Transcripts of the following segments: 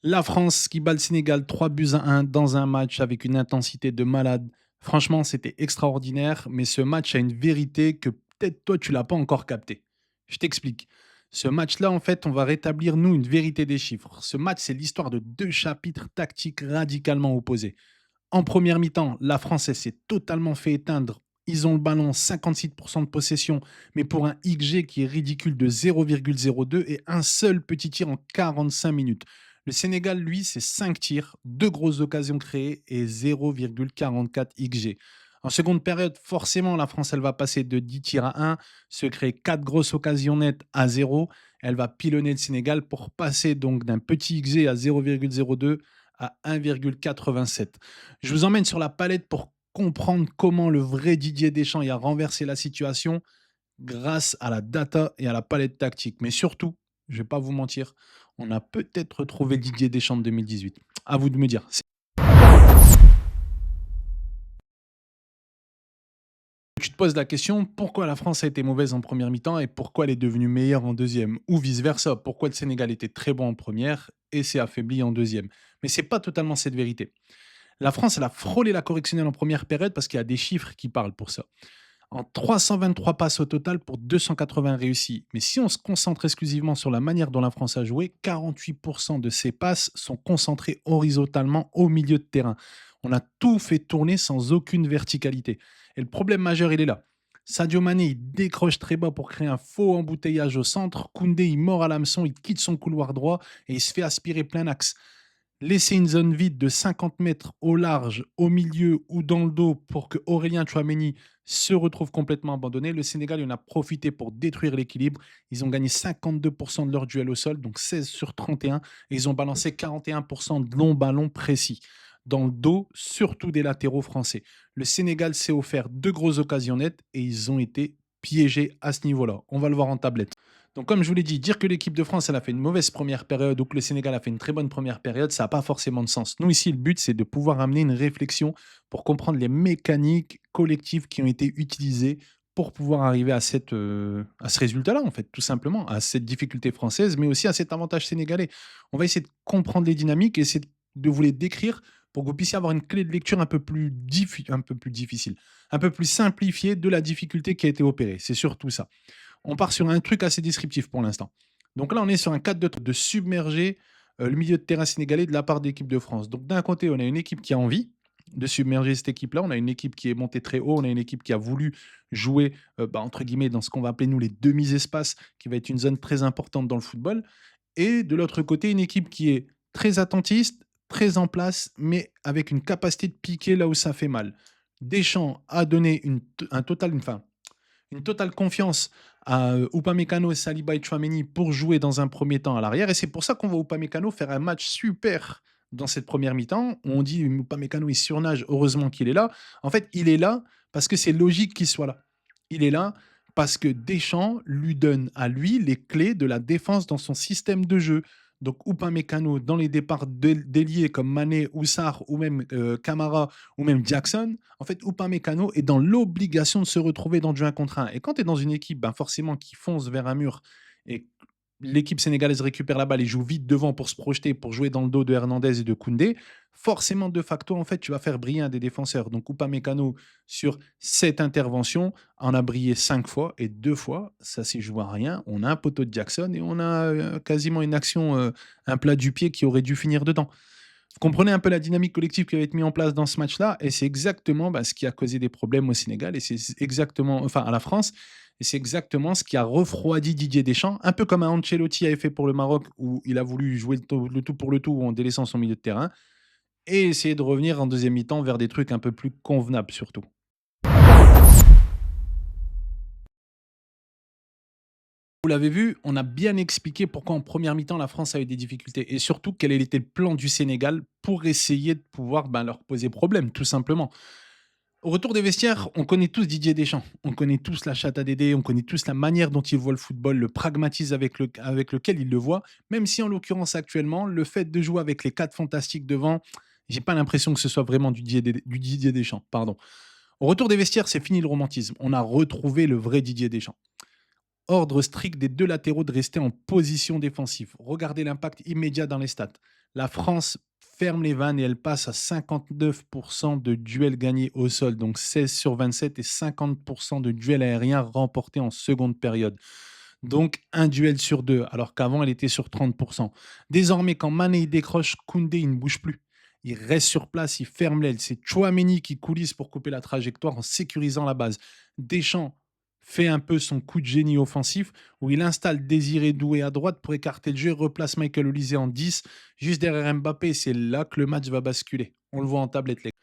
La France qui bat le Sénégal 3 buts à 1 dans un match avec une intensité de malade. Franchement, c'était extraordinaire, mais ce match a une vérité que peut-être toi, tu l'as pas encore captée. Je t'explique. Ce match-là, en fait, on va rétablir, nous, une vérité des chiffres. Ce match, c'est l'histoire de deux chapitres tactiques radicalement opposés. En première mi-temps, la France, elle s'est totalement fait éteindre. Ils ont le ballon, 56% de possession, mais pour un XG qui est ridicule de 0,02 et un seul petit tir en 45 minutes. Le Sénégal, lui, c'est 5 tirs, 2 grosses occasions créées et 0,44 XG. En seconde période, forcément, la France, elle va passer de 10 tirs à 1, se créer 4 grosses occasions nettes à 0. Elle va pilonner le Sénégal pour passer donc d'un petit XG à 0,02 à 1,87. Je vous emmène sur la palette pour comprendre comment le vrai Didier Deschamps y a renversé la situation grâce à la data et à la palette tactique. Mais surtout, je ne vais pas vous mentir, on a peut-être retrouvé Didier Deschamps de 2018. À vous de me dire. Tu te poses la question, pourquoi la France a été mauvaise en première mi-temps et pourquoi elle est devenue meilleure en deuxième? Ou vice-versa, pourquoi le Sénégal était très bon en première et s'est affaibli en deuxième? Mais c'est pas totalement cette vérité. La France, elle a frôlé la correctionnelle en première période parce qu'il y a des chiffres qui parlent pour ça. En 323 passes au total pour 280 réussis. Mais si on se concentre exclusivement sur la manière dont la France a joué, 48% de ces passes sont concentrées horizontalement au milieu de terrain. On a tout fait tourner sans aucune verticalité. Et le problème majeur, il est là. Sadio Mané, il décroche très bas pour créer un faux embouteillage au centre. Koundé, il mord à l'hameçon, il quitte son couloir droit et il se fait aspirer plein axe. Laisser une zone vide de 50 mètres au large, au milieu ou dans le dos pour que Aurélien Tchouameni se retrouve complètement abandonné. Le Sénégal il en a profité pour détruire l'équilibre. Ils ont gagné 52% de leur duel au sol, donc 16 sur 31. Et ils ont balancé 41% de longs ballons précis. Dans le dos, surtout des latéraux français. Le Sénégal s'est offert deux grosses occasions nettes et ils ont été piégés à ce niveau-là. On va le voir en tablette. Donc, comme je vous l'ai dit, dire que l'équipe de France elle a fait une mauvaise première période ou que le Sénégal a fait une très bonne première période, ça n'a pas forcément de sens. Nous, ici, le but, c'est de pouvoir amener une réflexion pour comprendre les mécaniques collectives qui ont été utilisées pour pouvoir arriver à ce résultat-là, en fait, tout simplement, à cette difficulté française, mais aussi à cet avantage sénégalais. On va essayer de comprendre les dynamiques et essayer de vous les décrire pour que vous puissiez avoir une clé de lecture un peu plus difficile, un peu plus simplifiée de la difficulté qui a été opérée. C'est surtout ça. On part sur un truc assez descriptif pour l'instant. Donc là, on est sur un 4-2-3 de submerger le milieu de terrain sénégalais de la part de l'équipe de France. Donc d'un côté, on a une équipe qui a envie de submerger cette équipe-là. On a une équipe qui est montée très haut. On a une équipe qui a voulu jouer, entre guillemets, dans ce qu'on va appeler, nous, les demi-espaces, qui va être une zone très importante dans le football. Et de l'autre côté, une équipe qui est très attentiste, très en place, mais avec une capacité de piquer là où ça fait mal. Deschamps a donné un total, une totale confiance à Upamecano, Saliba et Tchouaméni pour jouer dans un premier temps à l'arrière. Et c'est pour ça qu'on voit Upamecano faire un match super dans cette première mi-temps. On dit Upamecano, il surnage, heureusement qu'il est là. En fait, il est là parce que c'est logique qu'il soit là. Il est là parce que Deschamps lui donne à lui les clés de la défense dans son système de jeu. Donc Upamecano, dans les départs d'ailier comme Mané, Oussard ou même Camara ou même Jackson, en fait, Upamecano est dans l'obligation de se retrouver dans du 1 contre 1. Et quand tu es dans une équipe, ben forcément, qui fonce vers un mur et l'équipe sénégalaise récupère la balle et joue vite devant pour se projeter, pour jouer dans le dos de Hernandez et de Koundé, forcément, de facto, en fait, tu vas faire briller un des défenseurs. Donc, Upamecano, sur cette intervention, en a brillé 5 fois et 2 fois, ça s'est joué à rien. On a un poteau de Jackson et on a quasiment une action, un plat du pied qui aurait dû finir dedans. Vous comprenez un peu la dynamique collective qui avait été mise en place dans ce match-là, et c'est exactement ce qui a causé des problèmes au Sénégal, et c'est exactement, enfin à la France, et c'est exactement ce qui a refroidi Didier Deschamps, un peu comme un Ancelotti avait fait pour le Maroc, où il a voulu jouer le tout pour le tout en délaissant son milieu de terrain, et essayer de revenir en deuxième mi-temps vers des trucs un peu plus convenables surtout. Vous l'avez vu, on a bien expliqué pourquoi en première mi-temps la France a eu des difficultés et surtout quel était le plan du Sénégal pour essayer de pouvoir leur poser problème, tout simplement. Au retour des vestiaires, on connaît tous Didier Deschamps, on connaît tous la chatte à Dédé, on connaît tous la manière dont il voit le football, le pragmatisme avec lequel il le voit, même si en l'occurrence actuellement, le fait de jouer avec les quatre fantastiques devant, j'ai pas l'impression que ce soit vraiment du Didier Deschamps. Pardon. Au retour des vestiaires, c'est fini le romantisme. On a retrouvé le vrai Didier Deschamps. Ordre strict des deux latéraux de rester en position défensive. Regardez l'impact immédiat dans les stats. La France ferme les vannes et elle passe à 59% de duels gagnés au sol, donc 16 sur 27 et 50% de duels aériens remportés en seconde période. Donc un duel sur deux, alors qu'avant elle était sur 30%. Désormais, quand Mané il décroche, Koundé il ne bouge plus. Il reste sur place, il ferme l'aile. C'est Chouameni qui coulisse pour couper la trajectoire en sécurisant la base. Deschamps fait un peu son coup de génie offensif où il installe Désiré Doué à droite pour écarter le jeu et replace Michael Olise en 10 juste derrière Mbappé. C'est là que le match va basculer. On le voit en tablette, les gars.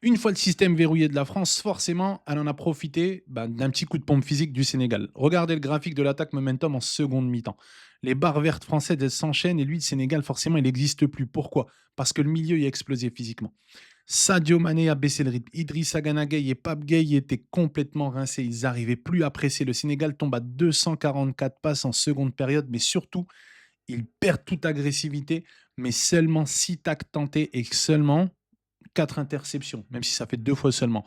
Une fois le système verrouillé de la France, forcément, elle en a profité d'un petit coup de pompe physique du Sénégal. Regardez le graphique de l'attaque momentum en seconde mi-temps. Les barres vertes françaises, elles s'enchaînent et lui, le Sénégal, forcément, il n'existe plus. Pourquoi? Parce que le milieu est explosé physiquement. Sadio Mané a baissé le rythme. Idrissa Gana Gueye et Pape Gueye étaient complètement rincés. Ils n'arrivaient plus à presser. Le Sénégal tombe à 244 passes en seconde période, mais surtout, il perd toute agressivité, mais seulement 6 tacles tentés et seulement 4 interceptions, même si ça fait 2 fois seulement.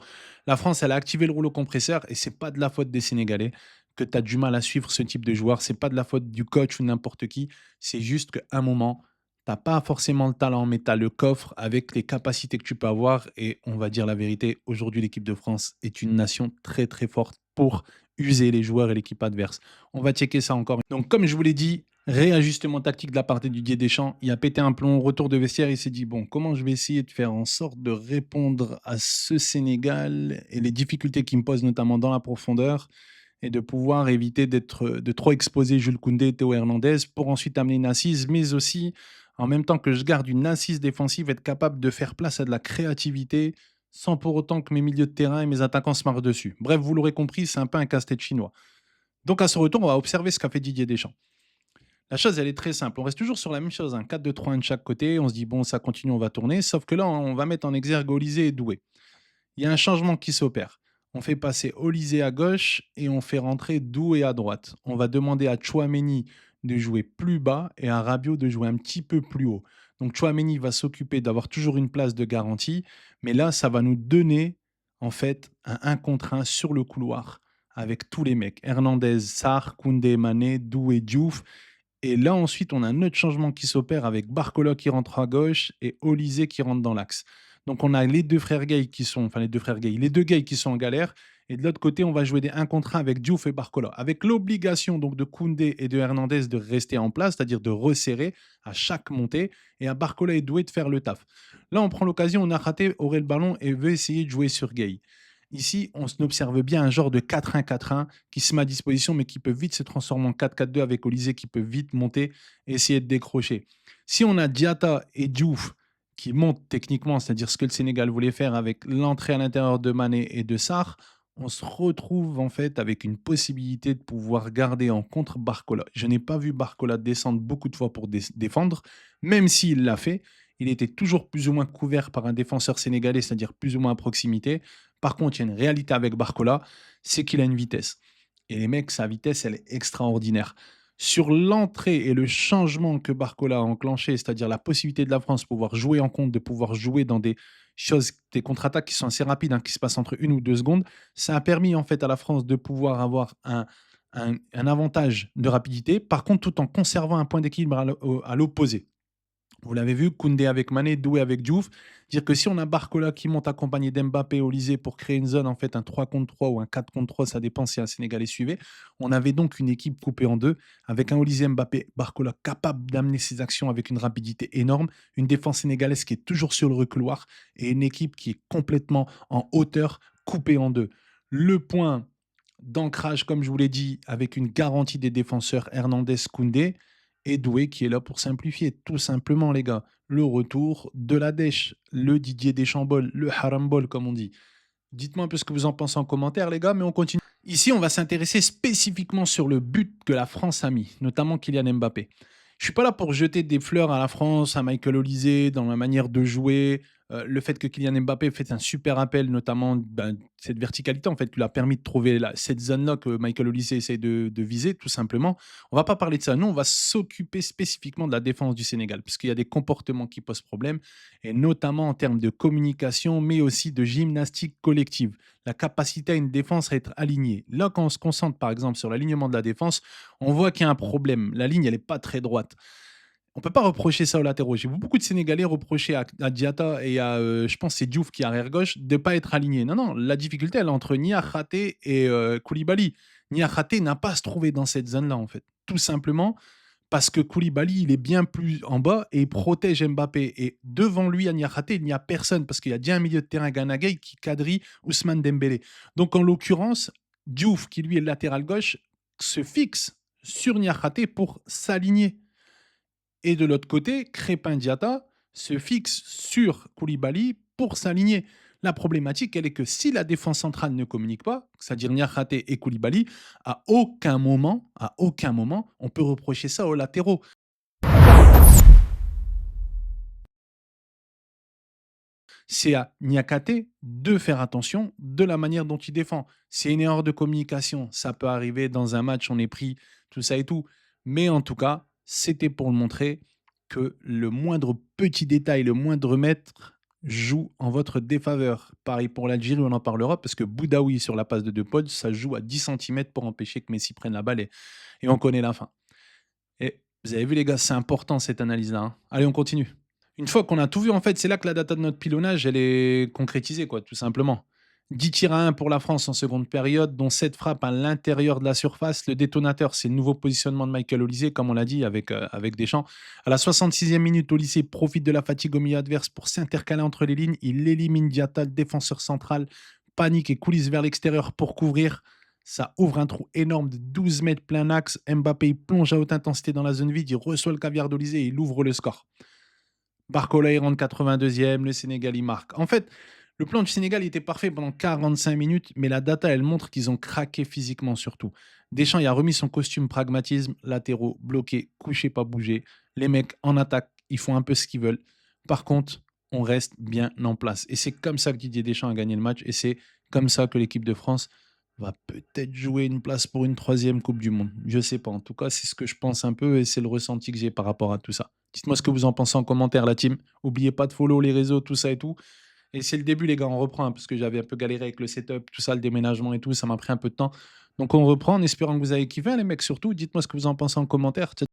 La France, elle a activé le rouleau compresseur et c'est pas de la faute des Sénégalais que tu as du mal à suivre ce type de joueur. C'est pas de la faute du coach ou n'importe qui. C'est juste qu'à un moment, tu pas forcément le talent, mais tu as le coffre avec les capacités que tu peux avoir. Et on va dire la vérité, aujourd'hui, l'équipe de France est une nation très très forte pour user les joueurs et l'équipe adverse. On va checker ça encore. Donc, comme je vous l'ai dit, réajustement tactique de la part de Didier Deschamps. Il a pété un plomb, retour de vestiaire. Il s'est dit bon, comment je vais essayer de faire en sorte de répondre à ce Sénégal et les difficultés qu'il me pose, notamment dans la profondeur, et de pouvoir éviter de trop exposer Jules Koundé et Théo Hernandez pour ensuite amener une assise, mais aussi en même temps que je garde une assise défensive, être capable de faire place à de la créativité sans pour autant que mes milieux de terrain et mes attaquants se marrent dessus. Bref, vous l'aurez compris, c'est un peu un casse-tête chinois. Donc à ce retour, on va observer ce qu'a fait Didier Deschamps. La chose, elle est très simple. On reste toujours sur la même chose, un 4-2-3-1 de chaque côté. On se dit, bon, ça continue, on va tourner. Sauf que là, on va mettre en exergue Olysée et Doué. Il y a un changement qui s'opère. On fait passer Olysée à gauche et on fait rentrer Doué à droite. On va demander à Chouameni de jouer plus bas et à Rabiot de jouer un petit peu plus haut. Donc Chouameni va s'occuper d'avoir toujours une place de garantie. Mais là, ça va nous donner, en fait, un 1 contre 1 sur le couloir avec tous les mecs. Hernandez, Sarr, Koundé, Mané, Doué, Diouf. Et là, ensuite, on a un autre changement qui s'opère avec Barcola qui rentre à gauche et Olysée qui rentre dans l'axe. Donc, on a les deux frères Gay qui sont, enfin les deux frères Gay, les deux Gay qui sont en galère. Et de l'autre côté, on va jouer des 1 contre 1 avec Diouf et Barcola. Avec l'obligation donc de Koundé et de Hernandez de rester en place, c'est-à-dire de resserrer à chaque montée, et à Barcola et Doué de faire le taf. Là, on prend l'occasion, on a raté, aurait le ballon et veut essayer de jouer sur Gay. Ici, on observe bien un genre de 4-1-4-1 qui se met à disposition, mais qui peut vite se transformer en 4-4-2 avec Olysée qui peut vite monter et essayer de décrocher. Si on a Diatta et Diouf qui montent techniquement, c'est-à-dire ce que le Sénégal voulait faire avec l'entrée à l'intérieur de Mané et de Sarr, on se retrouve en fait avec une possibilité de pouvoir garder en contre Barcola. Je n'ai pas vu Barcola descendre beaucoup de fois pour défendre, même s'il l'a fait. Il était toujours plus ou moins couvert par un défenseur sénégalais, c'est-à-dire plus ou moins à proximité. Par contre, il y a une réalité avec Barcola, c'est qu'il a une vitesse. Et les mecs, sa vitesse, elle est extraordinaire. Sur l'entrée et le changement que Barcola a enclenché, c'est-à-dire la possibilité de la France de pouvoir jouer en compte, de pouvoir jouer dans des choses, des contre-attaques qui sont assez rapides, hein, qui se passent entre 1 ou 2 secondes, ça a permis en fait à la France de pouvoir avoir un avantage de rapidité, par contre tout en conservant un point d'équilibre à l'opposé. Vous l'avez vu, Koundé avec Mané, Doué avec Diouf. Dire que si on a Barcola qui monte accompagné d'Mbappé et Olysée pour créer une zone, en fait, un 3 contre 3 ou un 4 contre 3, ça dépend si un Sénégalais suivait. On avait donc une équipe coupée en deux, avec un Olysée Mbappé, Barcola capable d'amener ses actions avec une rapidité énorme, une défense sénégalaise qui est toujours sur le reculoir et une équipe qui est complètement en hauteur, coupée en deux. Le point d'ancrage, comme je vous l'ai dit, avec une garantie des défenseurs Hernandez, Koundé, et Doué qui est là pour simplifier, tout simplement, les gars. Le retour de la dèche, le Didier Deschambol, le Harambol, comme on dit. Dites-moi un peu ce que vous en pensez en commentaire, les gars, mais on continue. Ici, on va s'intéresser spécifiquement sur le but que la France a mis, notamment Kylian Mbappé. Je suis pas là pour jeter des fleurs à la France, à Michael Olysée, dans la manière de jouer. Le fait que Kylian Mbappé fait un super appel, notamment cette verticalité, en fait, lui a permis de trouver cette zone-là que Michael Olysée essaie de viser, tout simplement. On va pas parler de ça. Nous, on va s'occuper spécifiquement de la défense du Sénégal, parce qu'il y a des comportements qui posent problème, et notamment en termes de communication, mais aussi de gymnastique collective. La capacité à une défense à être alignée. Là, quand on se concentre, par exemple, sur l'alignement de la défense, on voit qu'il y a un problème. La ligne, elle n'est pas très droite. On peut pas reprocher ça aux latéraux. J'ai vu beaucoup de Sénégalais reprocher à Diatta et à, je pense que c'est Diouf qui est arrière gauche, de pas être alignés. Non, non, la difficulté elle est entre Niakhaté et Koulibaly. Niakhaté n'a pas à se trouver dans cette zone-là, en fait. Tout simplement parce que Koulibaly, il est bien plus en bas et il protège Mbappé et devant lui, à Niakhaté, il n'y a personne parce qu'il y a déjà un milieu de terrain Gana Gueye qui quadrille Ousmane Dembélé. Donc en l'occurrence, Diouf, qui lui est le latéral gauche, se fixe sur Niakhaté pour s'aligner. Et de l'autre côté, Crépin Diatta se fixe sur Koulibaly pour s'aligner. La problématique, elle est que si la défense centrale ne communique pas, c'est-à-dire Niakhaté et Koulibaly, à aucun moment, on peut reprocher ça aux latéraux. C'est à Niakhaté de faire attention de la manière dont il défend. C'est une erreur de communication, ça peut arriver dans un match, on est pris, tout ça et tout. Mais en tout cas, c'était pour le montrer que le moindre petit détail, le moindre mètre joue en votre défaveur. Pareil pour l'Algérie, on en parlera, parce que Boudaoui sur la passe de De Paul, ça joue à 10 centimètres pour empêcher que Messi prenne la balle et on connaît la fin. Et vous avez vu les gars, c'est important cette analyse-là, hein. Allez, on continue. Une fois qu'on a tout vu, en fait, c'est là que la data de notre pilonnage, elle est concrétisée, quoi, tout simplement. 10 tirs à 1 pour la France en seconde période, dont 7 frappes à l'intérieur de la surface. Le détonateur, c'est le nouveau positionnement de Michael Olysée, comme on l'a dit avec Deschamps. À la 66e minute, Olysée profite de la fatigue au milieu adverse pour s'intercaler entre les lignes. Il élimine Diatta, le défenseur central. Panique et coulisse vers l'extérieur pour couvrir. Ça ouvre un trou énorme de 12 mètres plein axe. Mbappé il plonge à haute intensité dans la zone vide. Il reçoit le caviar d'Olysée et il ouvre le score. Barcola, il rentre 82e, le Sénégal, il marque. En fait, le plan du Sénégal était parfait pendant 45 minutes, mais la data, elle montre qu'ils ont craqué physiquement surtout. Deschamps, il a remis son costume pragmatisme, latéraux, bloqués, couchés, pas bougés. Les mecs en attaque, ils font un peu ce qu'ils veulent. Par contre, on reste bien en place. Et c'est comme ça que Didier Deschamps a gagné le match. Et c'est comme ça que l'équipe de France va peut-être jouer une place pour une troisième Coupe du Monde. Je sais pas. En tout cas, c'est ce que je pense un peu et c'est le ressenti que j'ai par rapport à tout ça. Dites-moi ce que vous en pensez en commentaire, la team. Oubliez pas de follow les réseaux, tout ça et tout. Et c'est le début, les gars, on reprend, hein, parce que j'avais un peu galéré avec le setup, tout ça, le déménagement et tout, ça m'a pris un peu de temps. Donc on reprend en espérant que vous avez kiffé, hein, les mecs, surtout. Dites-moi ce que vous en pensez en commentaire.